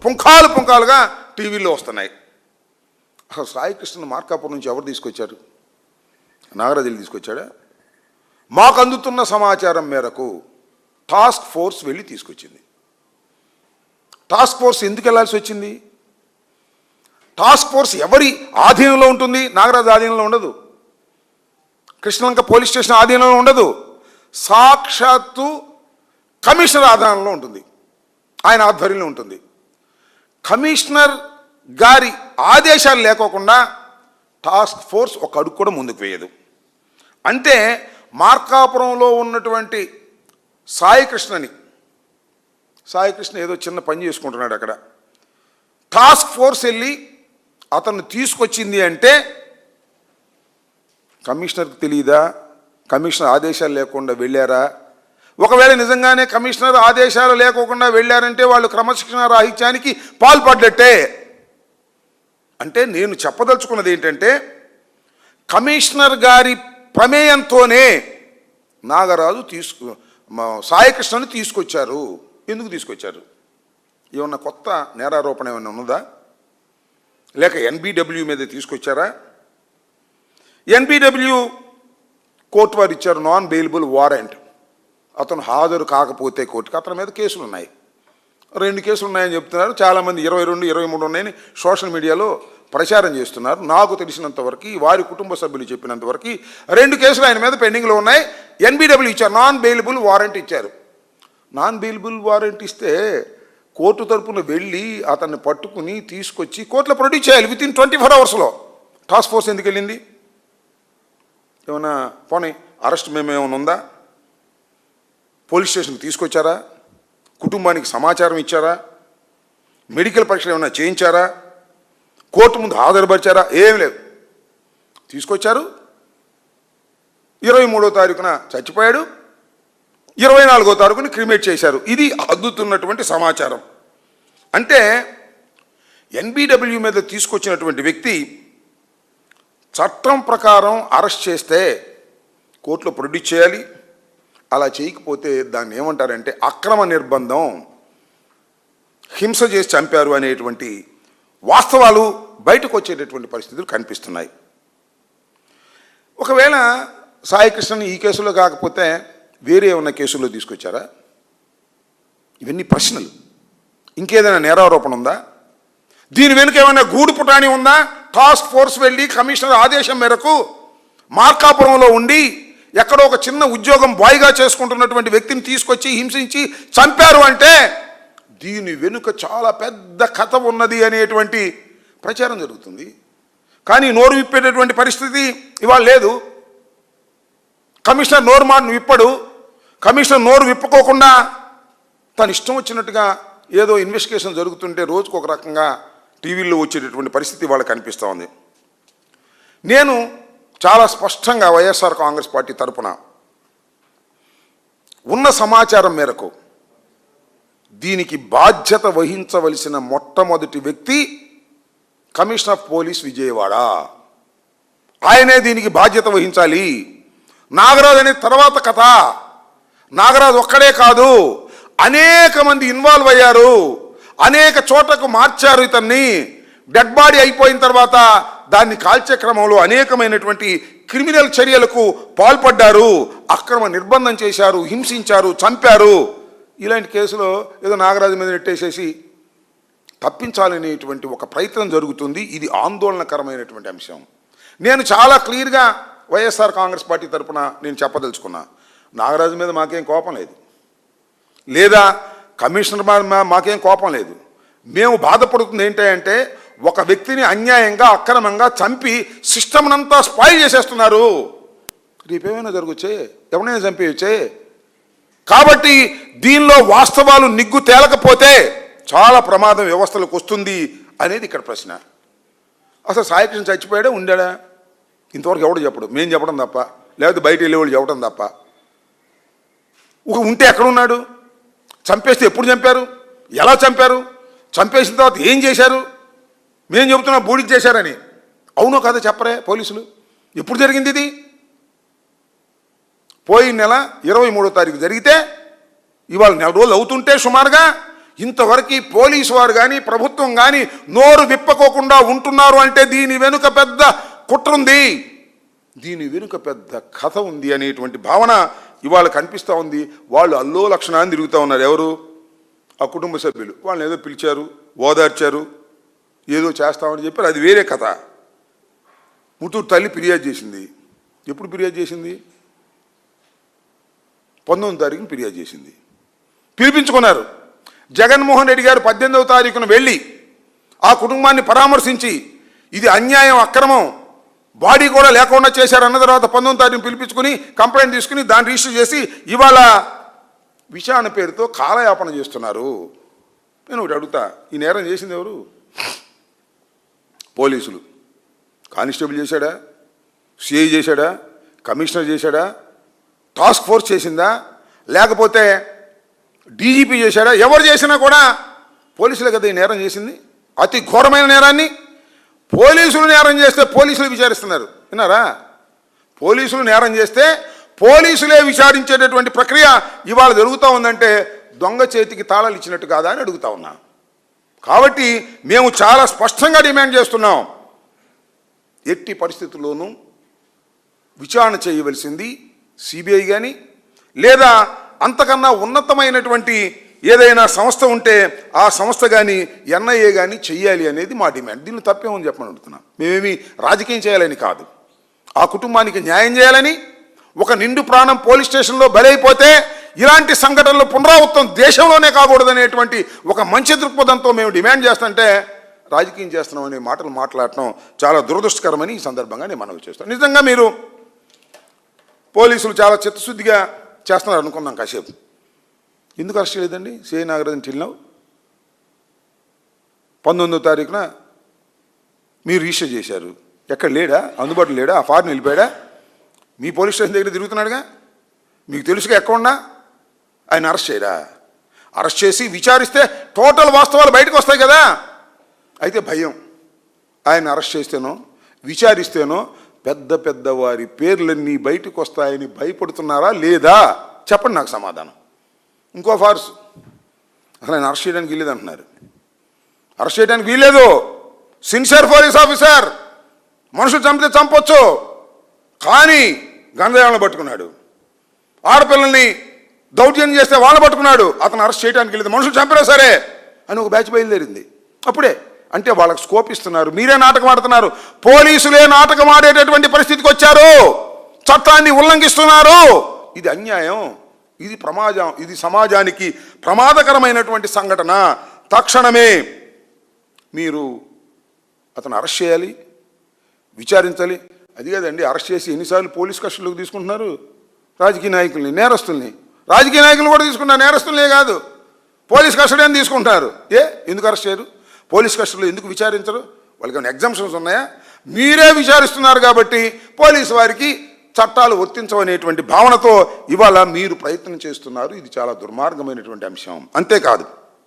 పుంఖాలుగా టీవీల్లో వస్తున్నాయి. అసలు సాయికృష్ణ మార్కాపురం నుంచి ఎవరు తీసుకొచ్చారు? నాగరాజులు తీసుకొచ్చాడా? మాకు అందుతున్న సమాచారం మేరకు టాస్క్ ఫోర్స్ వెళ్ళి తీసుకొచ్చింది. టాస్క్ ఫోర్స్ ఎందుకు వెళ్ళాల్సి వచ్చింది? టాస్క్ ఫోర్స్ ఎవరి ఆధీనంలో ఉంటుంది? నాగరాజు ఆధీనంలో ఉండదు, కృష్ణలంక పోలీస్ స్టేషన్ ఆధీనంలో ఉండదు, సాక్షాత్తు కమిషనర్ ఆధీనంలో ఉంటుంది, ఆయన ఆధ్వర్యంలో ఉంటుంది. కమిషనర్ గారి ఆదేశాలు లేకోకుండా టాస్క్ ఫోర్స్ ఒక అడుగు కూడా ముందుకు వేయదు. అంటే మార్కాపురంలో ఉన్నటువంటి సాయికృష్ణ ఏదో చిన్న పని చేసుకుంటున్నాడు అక్కడ. టాస్క్ ఫోర్స్ వెళ్ళి అతన్ని తీసుకొచ్చింది అంటే కమిషనర్కి తెలియదా? కమిషనర్ ఆదేశాలు లేకుండా వెళ్ళారా? ఒకవేళ నిజంగానే కమిషనర్ ఆదేశాలు లేకోకుండా వెళ్ళారంటే వాళ్ళు క్రమశిక్షణ రాహిత్యానికి పాల్పడ్డట్టే. అంటే నేను చెప్పదలుచుకున్నది ఏంటంటే, కమిషనర్ గారి ప్రమేయంతోనే నాగరాజు సాయికృష్ణని తీసుకొచ్చారు. ఎందుకు తీసుకొచ్చారు? ఏమన్నా కొత్త నేరారోపణ ఏమైనా ఉన్నదా? లేక ఎన్బిడబ్ల్యూ మీద తీసుకొచ్చారా? ఎన్బిడబ్ల్యూ కోర్టు వారు ఇచ్చారు నాన్ బెయిలబుల్ వారెంట్. అతను హాజరు కాకపోతే కోర్టుకి అతని మీద కేసులు ఉన్నాయి. 2 కేసులు ఉన్నాయని చెప్తున్నారు. చాలామంది 22, 23 ఉన్నాయని సోషల్ మీడియాలో ప్రచారం చేస్తున్నారు. నాకు తెలిసినంతవరకు, వారి కుటుంబ సభ్యులు చెప్పినంతవరకు 2 కేసులు ఆయన మీద పెండింగ్లో ఉన్నాయి. ఎన్బిడబ్ల్యూ ఇచ్చారు, నాన్ బెయిలబుల్ వారెంట్ ఇచ్చారు. నాన్ బెయిలబుల్ వారెంట్ ఇస్తే కోర్టు తరపున వెళ్ళి అతన్ని పట్టుకుని తీసుకొచ్చి కోర్టులో ప్రొడ్యూస్ చేయాలి విత్ ఇన్ 24 అవర్స్లో. టాస్క్ ఫోర్స్ ఎందుకు వెళ్ళింది? ఏమైనా పోనీ అరెస్ట్ మేమేమైనా ఉందా? పోలీస్ స్టేషన్కి తీసుకొచ్చారా? కుటుంబానికి సమాచారం ఇచ్చారా? మెడికల్ పరీక్షలు ఏమైనా చేయించారా? కోర్టు ముందు హాజరుపరిచారా? ఏం లేదు. తీసుకొచ్చారు, 23వ తారీఖున చచ్చిపోయాడు, 24వ తారీఖున క్రిమేట్ చేశారు. ఇది అందుతున్నటువంటి సమాచారం. అంటే ఎన్బిడబ్ల్యూ మీద తీసుకొచ్చినటువంటి వ్యక్తి చట్టం ప్రకారం అరెస్ట్ చేస్తే కోర్టులో ప్రొడ్యూస్ చేయాలి. అలా చేయకపోతే దాన్ని ఏమంటారంటే అక్రమ నిర్బంధం, హింస చేసి చంపారు అనేటువంటి వాస్తవాలు బయటకు వచ్చేటటువంటి పరిస్థితులు కనిపిస్తున్నాయి. ఒకవేళ సాయికృష్ణని ఈ కేసులో కాకపోతే వేరే ఏమన్నా కేసుల్లో తీసుకొచ్చారా? ఇవన్నీ ప్రశ్నలు. ఇంకేదైనా నేరారోపణ ఉందా? దీని వెనుక ఏమైనా గూడు పుటాని ఉందా? టాస్క్ ఫోర్స్ వెళ్ళి కమిషనర్ ఆదేశం మేరకు మార్కాపురంలో ఉండి ఎక్కడో ఒక చిన్న ఉద్యోగం బాయ్గా చేసుకుంటున్నటువంటి వ్యక్తిని తీసుకొచ్చి హింసించి చంపారు అంటే దీని వెనుక చాలా పెద్ద కథ ఉన్నది అనేటువంటి ప్రచారం జరుగుతుంది. కానీ నోరు విప్పేటటువంటి పరిస్థితి ఇవాళ లేదు. కమిషనర్ నోరు మాట విప్పడు. కమిషనర్ నోరు విప్పుకోకుండా తను ఇష్టం వచ్చినట్టుగా ఏదో ఇన్వెస్టిగేషన్ జరుగుతుంటే రోజుకు ఒక రకంగా టీవీల్లో వచ్చేటటువంటి పరిస్థితి వాళ్ళకి కనిపిస్తూ ఉంది. నేను చాలా స్పష్టంగా వైఎస్ఆర్ కాంగ్రెస్ పార్టీ తరఫున ఉన్న సమాచారం మేరకు దీనికి బాధ్యత వహించవలసిన మొట్టమొదటి వ్యక్తి కమిషనర్ ఆఫ్ పోలీస్ విజయవాడ. ఆయనే దీనికి బాధ్యత వహించాలి. నాగరాజు అనే తర్వాత కథ. నాగరాజు ఒక్కడే కాదు, అనేక మంది ఇన్వాల్వ్ అయ్యారు, అనేక చోట్లకు మార్చారు ఇతన్ని. డెడ్ బాడీ అయిపోయిన తర్వాత దాన్ని కాల్చే క్రమంలో అనేకమైనటువంటి క్రిమినల్ చర్యలకు పాల్పడ్డారు, అక్రమ నిర్బంధం చేశారు, హింసించారు, చంపారు. ఇలాంటి కేసులో ఏదో నాగరాజు మీద నెట్టేసేసి తప్పించాలనేటువంటి ఒక ప్రయత్నం జరుగుతుంది. ఇది ఆందోళనకరమైనటువంటి అంశం. నేను చాలా క్లియర్గా వైఎస్ఆర్ కాంగ్రెస్ పార్టీ తరఫున నేను చెప్పదలుచుకున్నా, నాగరాజు మీద మాకేం కోపం లేదు, లేదా కమిషనర్ మాకేం కోపం లేదు. మేము బాధపడుతుంది ఏంటంటే ఒక వ్యక్తిని అన్యాయంగా అక్రమంగా చంపి సిస్టమ్నంతా స్పాయిల్ చేసేస్తున్నారు. రేపేమైనా జరగచ్చే, ఎవరైనా చంపేయచ్చే. కాబట్టి దీనిలో వాస్తవాలు నిగ్గు తేలకపోతే చాలా ప్రమాదం వ్యవస్థలకు వస్తుంది అనేది ఇక్కడ ప్రశ్న. అసలు సాయికృష్ణ చచ్చిపోయాడా ఉండాడా? ఇంతవరకు ఎవడు చెప్పడు, మేము చెప్పడం తప్ప, లేకపోతే బయట వెళ్ళేవాళ్ళు చెప్పడం తప్ప. ఉంటే ఎక్కడున్నాడు? చంపేస్తే ఎప్పుడు చంపారు? ఎలా చంపారు? చంపేసిన తర్వాత ఏం చేశారు? మేము చెబుతున్నాం బూడిద చేశారని. అవునో కాదో చెప్పరే పోలీసులు? ఎప్పుడు జరిగింది ఇది? పోయిన నెల 23వ తారీఖు జరిగితే ఇవాళ 4 రోజులు అవుతుంటే సుమారుగా ఇంతవరకు పోలీసు వారు కానీ ప్రభుత్వం కానీ నోరు విప్పకోకుండా ఉంటున్నారు అంటే దీని వెనుక పెద్ద కుట్ర ఉంది, దీని వెనుక పెద్ద కథ ఉంది అనేటువంటి భావన ఇవాళ కనిపిస్తూ ఉంది. వాళ్ళు అల్లో లక్షణాన్ని తిరుగుతూ ఉన్నారు. ఎవరు? ఆ కుటుంబ సభ్యులు. వాళ్ళని ఏదో పిలిచారు, ఓదార్చారు, ఏదో చేస్తామని చెప్పారు. అది వేరే కథ. ముత్తూరు తల్లి ఫిర్యాదు చేసింది. ఎప్పుడు ఫిర్యాదు చేసింది? 19వ తారీఖున ఫిర్యాదు చేసింది. పిలిపించుకున్నారు. జగన్మోహన్ రెడ్డి గారు 18వ తారీఖున వెళ్ళి ఆ కుటుంబాన్ని పరామర్శించి ఇది అన్యాయం, అక్రమం, బాడీ కూడా లేకుండా చేశారు అన్న తర్వాత 19వ తారీఖున పిలిపించుకుని కంప్లైంట్ తీసుకుని దాన్ని రిజిస్టర్ చేసి ఇవాళ విచారణ పేరుతో కాలయాపన చేస్తున్నారు. నేను ఒకటి అడుగుతా, ఈ నేరం చేసింది ఎవరు? పోలీసులు. కానిస్టేబుల్ చేశాడా? సిఐ చేశాడా? కమిషనర్ చేశాడా? టాస్క్ ఫోర్స్ చేసిందా? లేకపోతే డీజీపీ చేశాడా? ఎవరు చేసినా కూడా పోలీసులే కదా ఈ నేరం చేసింది. అతి ఘోరమైన నేరాన్ని పోలీసులు నేరం చేస్తే పోలీసులు విచారిస్తున్నారు. విన్నారా? పోలీసులు నేరం చేస్తే పోలీసులే విచారించేటటువంటి ప్రక్రియ ఇవాళ జరుగుతూ ఉందంటే దొంగ చేతికి తాళాలు ఇచ్చినట్టు కాదా అని అడుగుతా ఉన్నా. కాబట్టి మేము చాలా స్పష్టంగా డిమాండ్ చేస్తున్నాం, ఎట్టి పరిస్థితుల్లోనూ విచారణ చేయవలసింది సిబిఐ కానీ లేదా అంతకన్నా ఉన్నతమైనటువంటి ఏదైనా సంస్థ ఉంటే ఆ సంస్థ కానీ ఎన్ఐఏ కానీ చెయ్యాలి అనేది మా డిమాండ్. దీన్ని తప్పేమని చెప్పమని అడుగుతున్నాం. మేమేమి రాజకీయం చేయాలని కాదు, ఆ కుటుంబానికి న్యాయం చేయాలని. ఒక నిండు ప్రాణం పోలీస్ స్టేషన్లో బలైపోతే ఇలాంటి సంఘటనలు పునరావృతం దేశంలోనే కాకూడదనేటువంటి ఒక మంచి దృక్పథంతో మేము డిమాండ్ చేస్తుంటే రాజకీయం చేస్తున్నాం అనే మాటలు మాట్లాడటం చాలా దురదృష్టకరమని ఈ సందర్భంగా నేను మనవి చేస్తాను. నిజంగా మీరు పోలీసులు చాలా చిత్తశుద్ధిగా చేస్తున్నారు అనుకున్నాం కాసేపు. ఎందుకు అరెస్ట్ చేయలేదండి సిఐ నాగరాజన్ టిల్నవ్? 19వ తారీఖున మీరు రిజిస్టర్ చేశారు. ఎక్కడ లేడా? అందుబాటులో లేడా? ఆ ఫారెన్ వెళ్ళిపోయాడా? మీ పోలీస్ స్టేషన్ దగ్గర తిరుగుతున్నాడుగా, మీకు తెలుసుగా ఎక్కడున్నా. ఆయన అరెస్ట్ చేయరా? అరెస్ట్ చేసి విచారిస్తే టోటల్ వాస్తవాలు బయటకు వస్తాయి కదా. అయితే భయం, ఆయన అరెస్ట్ చేస్తేనో విచారిస్తేనో పెద్ద పెద్ద వారి పేర్లన్నీ బయటకు వస్తాయని భయపడుతున్నారా లేదా? చెప్పండి నాకు సమాధానం. ఇంకో ఫార్స్, అసలు ఆయన అరెస్ట్ చేయడానికి వీల్లేదు అంటున్నారు. అరెస్ట్ చేయడానికి వీల్లేదు. సిన్సియర్ పోలీస్ ఆఫీసర్, మనుషులు చంపితే చంపొచ్చు, కానీ గంధయాలను పట్టుకున్నాడు. ఆడపిల్లల్ని దౌర్జన్యం చేస్తే వాళ్ళని పట్టుకున్నాడు. అతను అరెస్ట్ చేయడానికి వెళ్ళేది మనుషులు చంపినా సరే అని ఒక బ్యాచ్ బయలుదేరింది. అప్పుడే అంటే వాళ్ళకి స్కోప్ ఇస్తున్నారు. మీరే నాటకం ఆడుతున్నారు. పోలీసులే నాటకం ఆడేటటువంటి పరిస్థితికి వచ్చారు. చట్టాన్ని ఉల్లంఘిస్తున్నారు. ఇది అన్యాయం, ఇది ప్రమాదం, ఇది సమాజానికి ప్రమాదకరమైనటువంటి సంఘటన. తక్షణమే మీరు అతను అరెస్ట్ చేయాలి, విచారించాలి. అది కాదండి, అరెస్ట్ చేసి ఎన్నిసార్లు పోలీస్ కస్టడీలోకి తీసుకుంటున్నారు రాజకీయ నాయకుల్ని, నేరస్తుల్ని. రాజకీయ నాయకులు కూడా తీసుకుంటారు, నేరస్తులనే కాదు. పోలీస్ కస్టడీ అని తీసుకుంటారు. ఎందుకు అరెస్ట్ చేయరు? పోలీస్ కస్టడీలో ఎందుకు విచారించరు? వాళ్ళకి ఏమైనా ఎగ్జామ్షన్స్ ఉన్నాయా? మీరే విచారిస్తున్నారు కాబట్టి పోలీసు వారికి చట్టాలు వర్తించవనేటువంటి భావనతో ఇవాళ మీరు ప్రయత్నం చేస్తున్నారు. ఇది చాలా దుర్మార్గమైనటువంటి అంశం. అంతేకాదు,